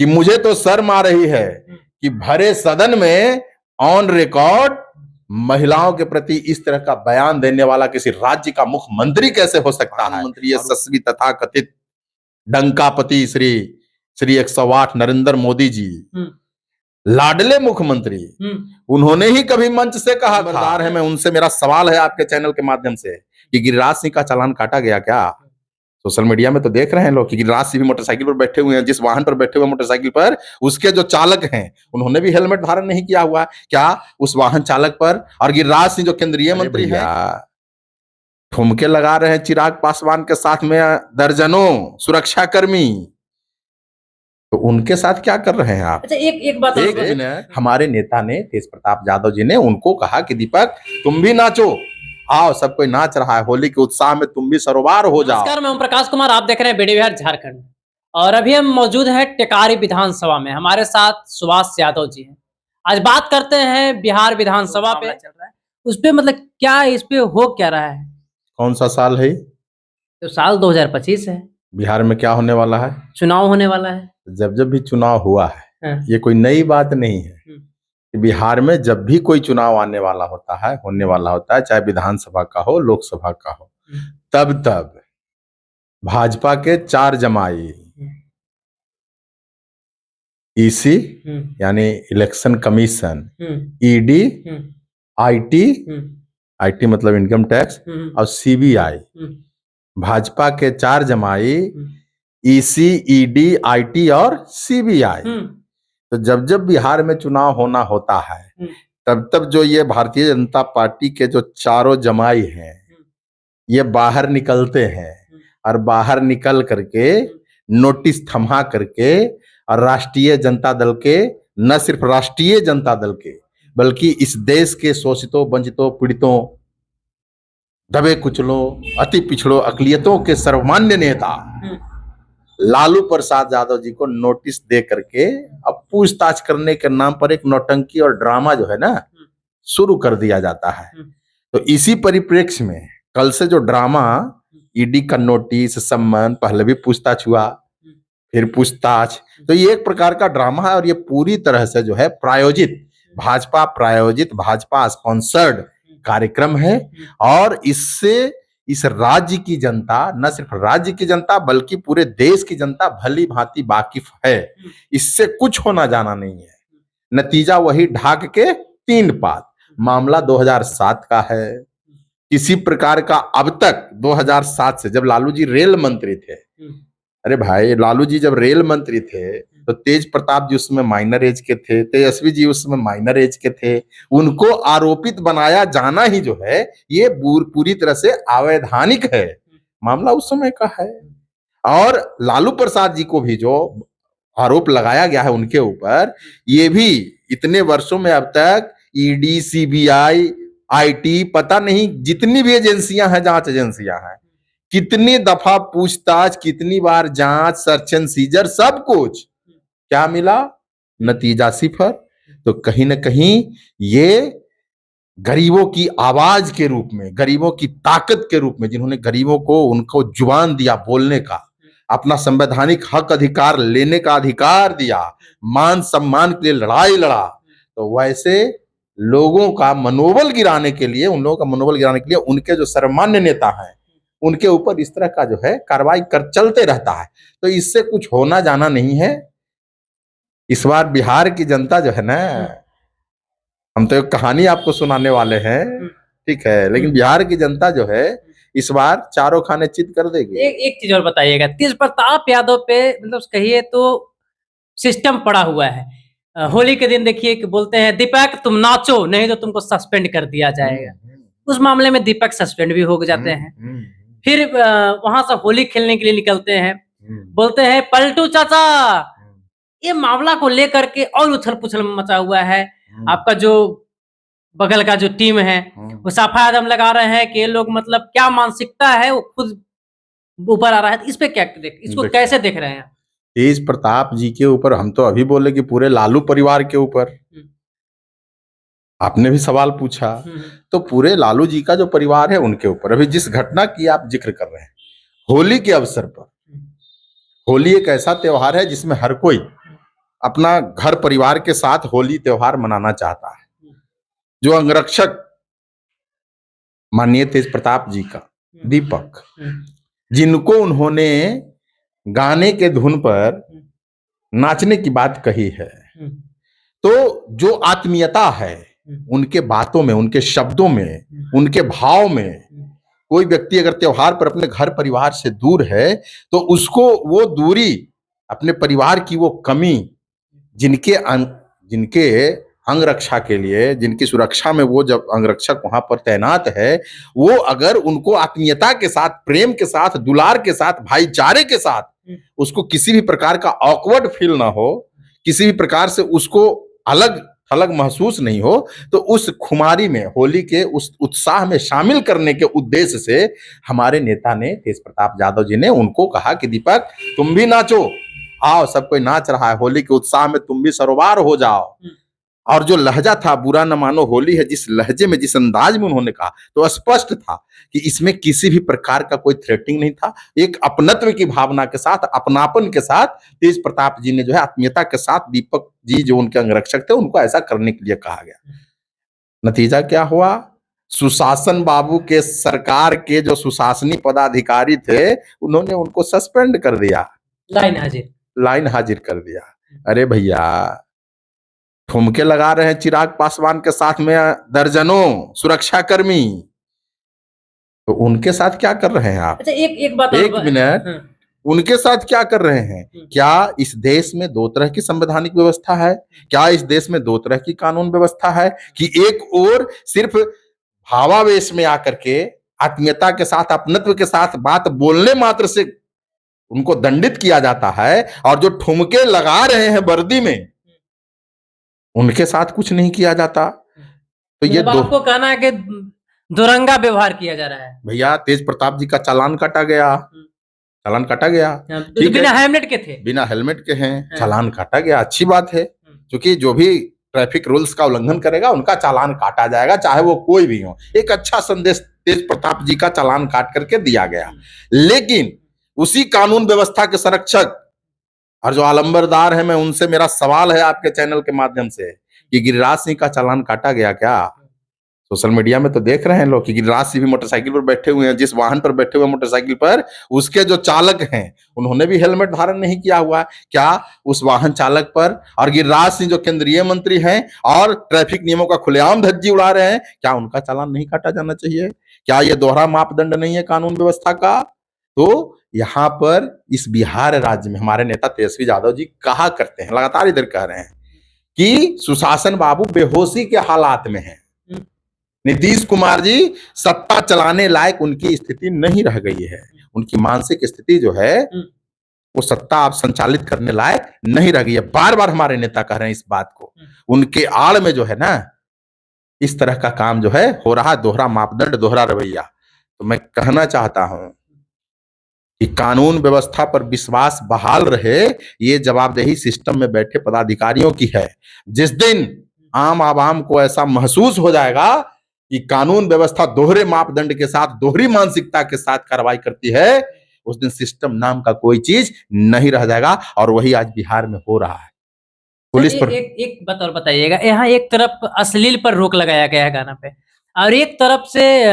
कि मुझे तो शर्म आ रही है कि भरे सदन में ऑन रिकॉर्ड महिलाओं के प्रति इस तरह का बयान देने वाला किसी राज्य का मुख्यमंत्री कैसे हो सकता है। प्रधानमंत्री यशस्वी तथा कथित डंकापति श्री श्री 108 नरेंद्र मोदी जी, लाडले मुख्यमंत्री, उन्होंने ही कभी मंच से कहा था है। मैं उनसे, मेरा सवाल है आपके चैनल के माध्यम से कि गिरिराज सिंह का चालान काटा गया क्या? सोशल मीडिया में तो देख रहे हैं लोग कि गिरिराज सिंह भी मोटरसाइकिल पर बैठे हुए हैं, जिस वाहन पर बैठे हुए मोटरसाइकिल पर उसके जो चालक हैं उन्होंने भी हेलमेट धारण नहीं किया हुआ। क्या उस वाहन चालक पर और गिरिराज सिंह जो केंद्रीय मंत्री हैं ठुमके लगा रहे हैं चिराग पासवान के साथ में दर्जनों सुरक्षाकर्मी, तो उनके साथ क्या कर रहे हैं आप? अच्छा, एक बात हमारे नेता ने तेज प्रताप यादव जी ने उनको कहा कि दीपक तुम भी नाचो, आओ सब कोई नाच रहा है, होली के उत्साह में तुम भी सरोबार हो जाओ। नमस्कार, मैं ओम प्रकाश कुमार, आप देख रहे हैं बीडी बिहार झारखंड और अभी हम मौजूद हैं टेकारी विधानसभा में। हमारे साथ सुभाष यादव जी हैं। आज बात करते हैं बिहार विधानसभा पे चल रहा है, उस पे मतलब क्या इस पे हो क्या रहा है? कौन सा साल है? तो साल 2025 है। बिहार में क्या होने वाला है? चुनाव होने वाला है। जब जब भी चुनाव हुआ है ये कोई नई बात नहीं है कि बिहार में जब भी कोई चुनाव आने वाला होता है, होने वाला होता है, चाहे विधानसभा का हो, लोकसभा का हो, तब तब भाजपा के 4 जमाई ईसी यानी इलेक्शन कमीशन, ईडी, आईटी मतलब इनकम टैक्स, और सीबीआई, भाजपा के 4 जमाई ईसी, ईडी, आईटी और सीबीआई। तो जब जब बिहार में चुनाव होना होता है तब तब जो ये भारतीय जनता पार्टी के जो चारों जमाई हैं ये बाहर निकलते हैं और बाहर निकल करके नोटिस थमा करके और राष्ट्रीय जनता दल के, न सिर्फ राष्ट्रीय जनता दल के बल्कि इस देश के शोषितों, वंचितों, पीड़ितों, दबे कुचलों, अति पिछड़ों, अकलियतों के सर्वमान्य नेता लालू प्रसाद यादव जी को नोटिस दे करके अब पूछताछ करने के नाम पर एक नौटंकी और ड्रामा जो है ना शुरू कर दिया जाता है। तो इसी परिप्रेक्ष्य में कल से जो ड्रामा, ईडी का नोटिस, सम्मन, पहले भी पूछताछ हुआ, फिर पूछताछ, तो ये एक प्रकार का ड्रामा है और ये पूरी तरह से जो है प्रायोजित, भाजपा प्रायोजित, भाजपा स्पॉन्सर्ड कार्यक्रम है। और इससे इस राज्य की जनता, न सिर्फ राज्य की जनता बल्कि पूरे देश की जनता भली भांति वाकिफ है। इससे कुछ होना जाना नहीं है। नतीजा वही ढाक के 3 पात। मामला 2007 का है। किसी प्रकार का अब तक 2007 से, जब लालू जी रेल मंत्री थे, अरे भाई लालू जी जब रेल मंत्री थे तो तेज प्रताप जी उसमें माइनर एज के थे, तेजस्वी जी उसमें माइनर एज के थे, उनको आरोपित बनाया जाना ही जो है ये पूरी तरह से अवैधानिक है। मामला उस समय का है। और लालू प्रसाद जी को भी जो आरोप लगाया गया है उनके ऊपर, ये भी इतने वर्षों में अब तक ईडी, सीबीआई, आईटी, पता नहीं जितनी भी एजेंसियां हैं, जांच एजेंसियां हैं, कितनी दफा पूछताछ, कितनी बार जांच, सर्च एंड सीजर, सब कुछ, क्या मिला? नतीजा सिफर। तो कहीं ना कहीं ये गरीबों की आवाज के रूप में, गरीबों की ताकत के रूप में, जिन्होंने गरीबों को उनको जुबान दिया बोलने का, अपना संवैधानिक हक अधिकार लेने का अधिकार दिया, मान सम्मान के लिए लड़ाई लड़ा, तो वैसे लोगों का मनोबल गिराने के लिए, उन लोगों का मनोबल गिराने के लिए उनके जो सर्वमान्य नेता हैं उनके ऊपर इस तरह का जो है कार्रवाई कर चलते रहता है। तो इससे कुछ होना जाना नहीं है। इस बार बिहार की जनता जो है ना, हम तो एक कहानी आपको सुनाने वाले हैं, ठीक है, लेकिन बिहार की जनता जो है इस बार चारों खाने चित कर देगी। एक चीज और बताइएगा, तेज प्रताप यादव पे मतलब कहिए तो सिस्टम पड़ा हुआ है। होली के दिन देखिए कि बोलते हैं दीपक तुम नाचो नहीं तो तुमको सस्पेंड कर दिया जाएगा। उस मामले में दीपक सस्पेंड भी हो जाते हैं। फिर वहां से होली खेलने के लिए निकलते हैं, बोलते हैं पलटू चाचा। ये मामला को लेकर के और उछल पुछल मचा हुआ है। आपका जो बगल का जो टीम है वो साफा आदम लगा रहे हैं कि ये लोग मतलब क्या मानसिकता है वो खुद ऊपर आ रहा है। इस पे क्या इसको कैसे देख रहे हैं? तेज प्रताप जी के ऊपर हम तो अभी बोले कि पूरे लालू परिवार के ऊपर आपने भी सवाल पूछा, तो पूरे लालू जी का जो परिवार है उनके ऊपर। अभी जिस घटना की आप जिक्र कर रहे हैं, होली के अवसर पर, होली एक ऐसा त्योहार है जिसमें हर कोई अपना घर परिवार के साथ होली त्योहार मनाना चाहता है। जो अंगरक्षक माननीय तेज प्रताप जी का दीपक, जिनको उन्होंने गाने के धुन पर नाचने की बात कही है, तो जो आत्मीयता है उनके बातों में, उनके शब्दों में, उनके भाव में, कोई व्यक्ति अगर त्योहार पर अपने घर परिवार से दूर है तो उसको वो दूरी, अपने परिवार की वो कमी, जिनके अंग रक्षा के लिए, जिनकी सुरक्षा में वो जब अंगरक्षक वहां पर तैनात है, वो अगर उनको आत्मीयता के साथ, प्रेम के साथ, दुलार के साथ, भाईचारे के साथ, उसको किसी भी प्रकार का ऑकवर्ड फील ना हो, किसी भी प्रकार से उसको अलग थलग महसूस नहीं हो, तो उस खुमारी में, होली के उस उत्साह में शामिल करने के उद्देश्य से हमारे नेता ने, तेज प्रताप यादव जी ने उनको कहा कि दीपक तुम भी नाचो, आओ, सब कोई नाच रहा है, होली के उत्साह में तुम भी सरोबार हो जाओ। और जो लहजा था, बुरा न मानो होली है, जिस लहजे में, जिस अंदाज में उन्होंने कहा, तो स्पष्ट था कि इसमें किसी भी प्रकार का कोई थ्रेटिंग नहीं था। एक अपनत्व की भावना के साथ, अपनापन के साथ तेज प्रताप जी ने जो है आत्मीयता के साथ दीपक जी जो उनके अंगरक्षक थे उनको ऐसा करने के लिए कहा गया। नतीजा क्या हुआ? सुशासन बाबू के सरकार के जो सुशासनी पदाधिकारी थे उन्होंने उनको सस्पेंड कर दिया, लाइन हाजिर कर दिया। अरे भैया, ठुमके लगा रहे हैं चिराग पासवान के साथ में दर्जनों सुरक्षाकर्मी, तो उनके साथ क्या कर रहे हैं आप? अच्छा, एक बात, एक मिनट, उनके साथ क्या कर रहे हैं? क्या इस देश में दो तरह की संवैधानिक व्यवस्था है? क्या इस देश में दो तरह की कानून व्यवस्था है कि एक और सिर्फ भावावेश में आकर के, आत्मीयता के साथ, अपनत्व के साथ बात बोलने मात्र से उनको दंडित किया जाता है, और जो ठुमके लगा रहे हैं वर्दी में उनके साथ कुछ नहीं किया जाता? तो ये आपको कहना है कि दुरंगा व्यवहार किया जा रहा है। भैया, तेज प्रताप जी का चालान काटा गया, चालान काटा गया, तो बिना हेलमेट के थे, बिना हेलमेट के हैं, चालान काटा गया, अच्छी बात है, क्योंकि जो भी ट्रैफिक रूल्स का उल्लंघन करेगा उनका चालान काटा जाएगा, चाहे वो कोई भी हो। एक अच्छा संदेश तेज प्रताप जी का चालान काट करके दिया गया। लेकिन उसी कानून व्यवस्था के संरक्षक और जो आलंबरदार है, मैं उनसे, मेरा सवाल है आपके चैनल के माध्यम से कि गिरिराज सिंह का चालान काटा गया क्या? सोशल मीडिया में तो देख रहे हैं लोग कि गिरिराज सिंह भी मोटरसाइकिल पर बैठे हुए हैं, जिस वाहन पर बैठे हुए मोटरसाइकिल पर, उसके जो चालक हैं उन्होंने भी हेलमेट धारण नहीं किया हुआ है। क्या उस वाहन चालक पर, और गिरिराज सिंह जो केंद्रीय मंत्री हैं और ट्रैफिक नियमों का खुलेआम धज्जी उड़ा रहे हैं, क्या उनका चालान नहीं काटा जाना चाहिए? क्या ये दोहरा मापदंड नहीं है कानून व्यवस्था का? तो यहाँ पर इस बिहार राज्य में हमारे नेता तेजस्वी यादव जी कहा करते हैं, लगातार इधर कह रहे हैं कि सुशासन बाबू बेहोशी के हालात में हैं, नीतीश कुमार जी सत्ता चलाने लायक उनकी स्थिति नहीं रह गई है, उनकी मानसिक स्थिति जो है वो सत्ता आप संचालित करने लायक नहीं रह गई है। बार बार हमारे नेता कह रहे हैं इस बात को। उनके आड़ में जो है ना, इस तरह का काम जो है हो रहा, दोहरा मापदंड, दोहरा रवैया। तो मैं कहना चाहता हूं कि कानून व्यवस्था पर विश्वास बहाल रहे, ये जवाबदेही सिस्टम में बैठे पदाधिकारियों की है। जिस दिन आम आवाम को ऐसा महसूस हो जाएगा कि कानून व्यवस्था दोहरे मापदंड के साथ, दोहरी मानसिकता के साथ कार्रवाई करती है, उस दिन सिस्टम नाम का कोई चीज नहीं रह जाएगा। और वही आज बिहार में हो रहा है। पुलिस पर एक बात और बताइएगा, यहाँ एक तरफ अश्लील पर रोक लगाया गया है गाना पे, और एक तरफ से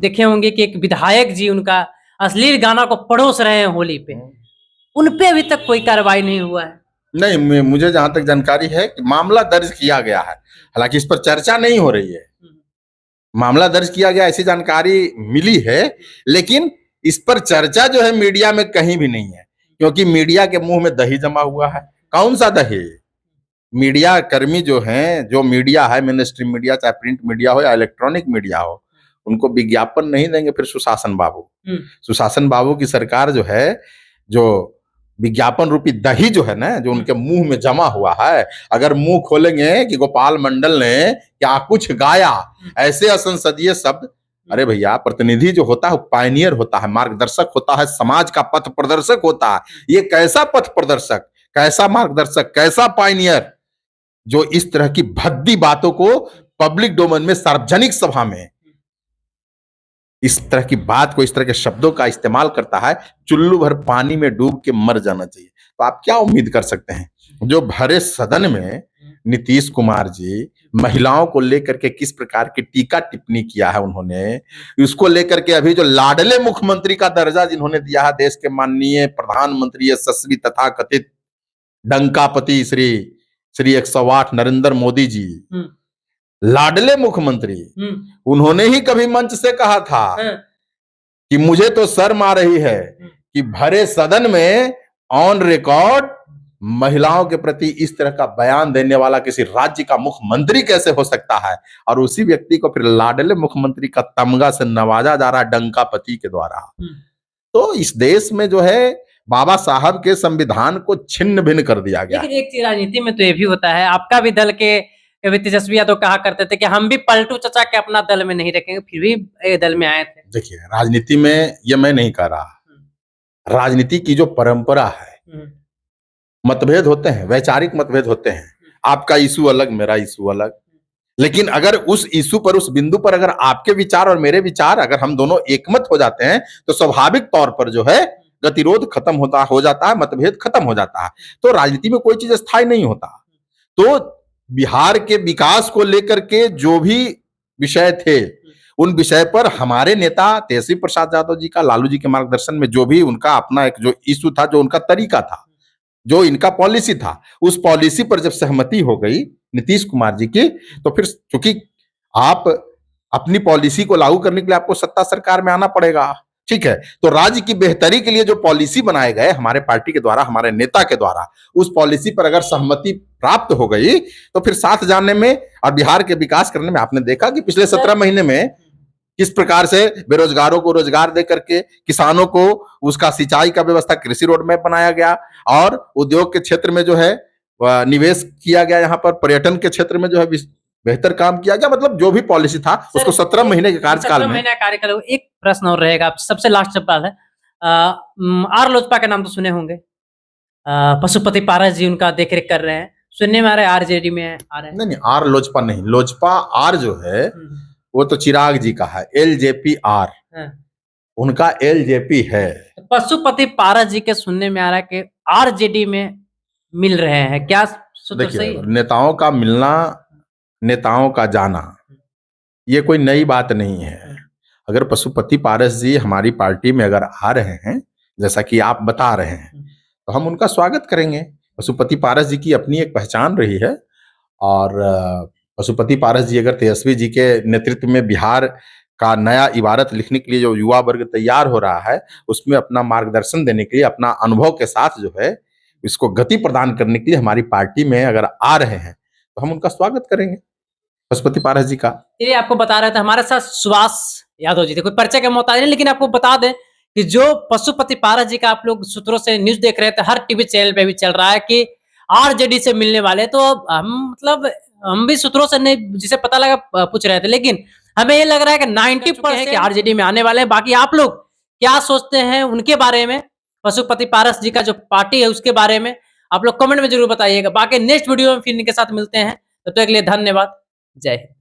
देखे होंगे कि एक विधायक जी उनका अश्लील गाना को परोस रहे हैं होली पे, उन पे अभी तक कोई कार्रवाई नहीं हुआ है। नहीं, मुझे जहां तक जानकारी है कि मामला दर्ज किया गया है, हालांकि इस पर चर्चा नहीं हो रही है। मामला दर्ज किया गया ऐसी जानकारी मिली है, लेकिन इस पर चर्चा जो है मीडिया में कहीं भी नहीं है, क्योंकि मीडिया के मुंह में दही जमा हुआ है। कौन सा दही? मीडिया कर्मी जो हैं, जो मीडिया है, मेन स्ट्रीम मीडिया, चाहे प्रिंट मीडिया हो या इलेक्ट्रॉनिक मीडिया हो, उनको विज्ञापन नहीं देंगे फिर सुशासन बाबू। सुशासन बाबू की सरकार जो है, जो विज्ञापन रूपी दही जो है ना, जो उनके मुंह में जमा हुआ है, अगर मुंह खोलेंगे कि गोपाल मंडल ने क्या कुछ गाया, ऐसे असंसदीय शब्द, अरे भैया, प्रतिनिधि जो होता है पायनियर होता है, मार्गदर्शक होता है, समाज का पथ प्रदर्शक होता है। ये कैसा पथ प्रदर्शक, कैसा मार्गदर्शक, कैसा पायनियर जो इस तरह की भद्दी बातों को पब्लिक डोमेन में, सार्वजनिक सभा में इस तरह की बात को, इस तरह के शब्दों का इस्तेमाल करता है। चुल्लू भर पानी में डूब के मर जाना चाहिए। तो आप क्या उम्मीद कर सकते हैं जो भरे सदन में नीतीश कुमार जी महिलाओं को लेकर के किस प्रकार की टीका टिप्पणी किया है उन्होंने, उसको लेकर के अभी जो लाडले मुख्यमंत्री का दर्जा जिन्होंने दिया है देश के माननीय प्रधानमंत्री यशस्वी तथा कथित डंकापति श्री श्री 108 नरेंद्र मोदी जी, लाडले मुख्यमंत्री, उन्होंने ही कभी मंच से कहा था कि मुझे तो शर्म आ रही है कि भरे सदन में ऑन रिकॉर्ड महिलाओं के प्रति इस तरह का बयान देने वाला किसी राज्य का मुख्यमंत्री कैसे हो सकता है, और उसी व्यक्ति को फिर लाडले मुख्यमंत्री का तमगा से नवाजा जा रहा है डंकापति के द्वारा। तो इस देश में जो है बाबा साहब के संविधान को छिन्न भिन्न कर दिया गया। लेकिन एक चीज राजनीति में तो ये भी होता है, आपका भी दल के कभी तेजस्वी यादव कहा करते थे कि हम भी पलटू चचा के अपना दल में नहीं रखेंगे, फिर भी दल में आए थे। देखिए राजनीति में ये मैं नहीं कह रहा, राजनीति की जो परंपरा है, मतभेद होते हैं, वैचारिक मतभेद होते हैं, आपका इशू अलग मेरा इशू अलग, लेकिन अगर उस इशू पर उस बिंदु पर अगर आपके विचार और मेरे विचार अगर हम दोनों एकमत हो जाते हैं तो स्वाभाविक तौर पर जो है गतिरोध खत्म हो जाता है, मतभेद खत्म हो जाता है। तो राजनीति में कोई चीज स्थायी नहीं होता। तो बिहार के विकास को लेकर के जो भी विषय थे उन विषय पर हमारे नेता तेजस्वी प्रसाद यादव जी का, लालू जी के मार्गदर्शन में जो भी उनका अपना एक जो इशू था, जो उनका तरीका था, जो इनका पॉलिसी था, उस पॉलिसी पर जब सहमति हो गई नीतीश कुमार जी की, तो फिर चूंकि आप अपनी पॉलिसी को लागू करने के लिए आपको सत्ता सरकार में आना पड़ेगा, ठीक है। तो राज्य की बेहतरी के लिए जो पॉलिसी बनाए गए हमारे पार्टी के द्वारा, हमारे नेता के द्वारा, उस पॉलिसी पर अगर सहमति प्राप्त हो गई तो फिर साथ जाने में और बिहार के विकास करने में आपने देखा कि पिछले 17 महीने में किस प्रकार से बेरोजगारों को रोजगार दे करके, किसानों को उसका सिंचाई का व्यवस्था, कृषि रोड मैप बनाया गया, और उद्योग के क्षेत्र में जो है निवेश किया गया, यहाँ पर पर्यटन के क्षेत्र में जो है बेहतर काम किया गया। मतलब जो भी पॉलिसी था उसको 17 महीने के कार्यकाल में। एक प्रश्न और रहेगा, सबसे लास्ट सवाल है, आर लोजपा का नाम तो सुने होंगे, पशुपति पारस जी उनका देखरेख कर रहे हैं, सुनने में आ रहे हैं आरजेडी में आ रहे हैं। नहीं, आर लोजपा नहीं, लोजपा आर जो है वो तो चिराग जी का है, एलजेपी आर, उनका एलजेपी है। पशुपति पारस जी के सुनने में आ रहा है कि आरजेडी में मिल रहे हैं, क्या सूत्र सही है? नेताओं का मिलना, नेताओं का जाना, ये कोई नई बात नहीं है। अगर पशुपति पारस जी हमारी पार्टी में अगर आ रहे हैं, जैसा कि आप बता रहे हैं, तो हम उनका स्वागत करेंगे। पशुपति पारस जी की अपनी एक पहचान रही है, और पशुपति पारस जी अगर तेजस्वी जी के नेतृत्व में बिहार का नया इबारत लिखने के लिए जो युवा वर्ग तैयार हो रहा है, उसमें अपना मार्गदर्शन देने के लिए, अपना अनुभव के साथ जो है इसको गति प्रदान करने के लिए हमारी पार्टी में अगर आ रहे हैं, तो हम उनका स्वागत करेंगे, पशुपति पारस जी का। ये आपको बता रहे थे हमारे साथ सुभाष यादव जी थे, कोई परिचय का मोहताज नहीं, लेकिन आपको बता दें कि जो पशुपति पारस जी का आप लोग सूत्रों से न्यूज देख रहे थे, हर टीवी चैनल पे भी चल रहा है कि आरजेडी से मिलने वाले, तो हम मतलब हम भी सूत्रों से नहीं, जिसे पता लगा पूछ रहे थे, लेकिन हमें ये लग रहा है कि 90% आरजेडी में आने वाले हैं। बाकी आप लोग क्या सोचते हैं उनके बारे में, पशुपति पारस जी का जो पार्टी है उसके बारे में, आप लोग कमेंट में जरूर बताइएगा। बाकी नेक्स्ट वीडियो में फिर इनके साथ मिलते हैं, तब तक के लिए धन्यवाद, जय हिंद।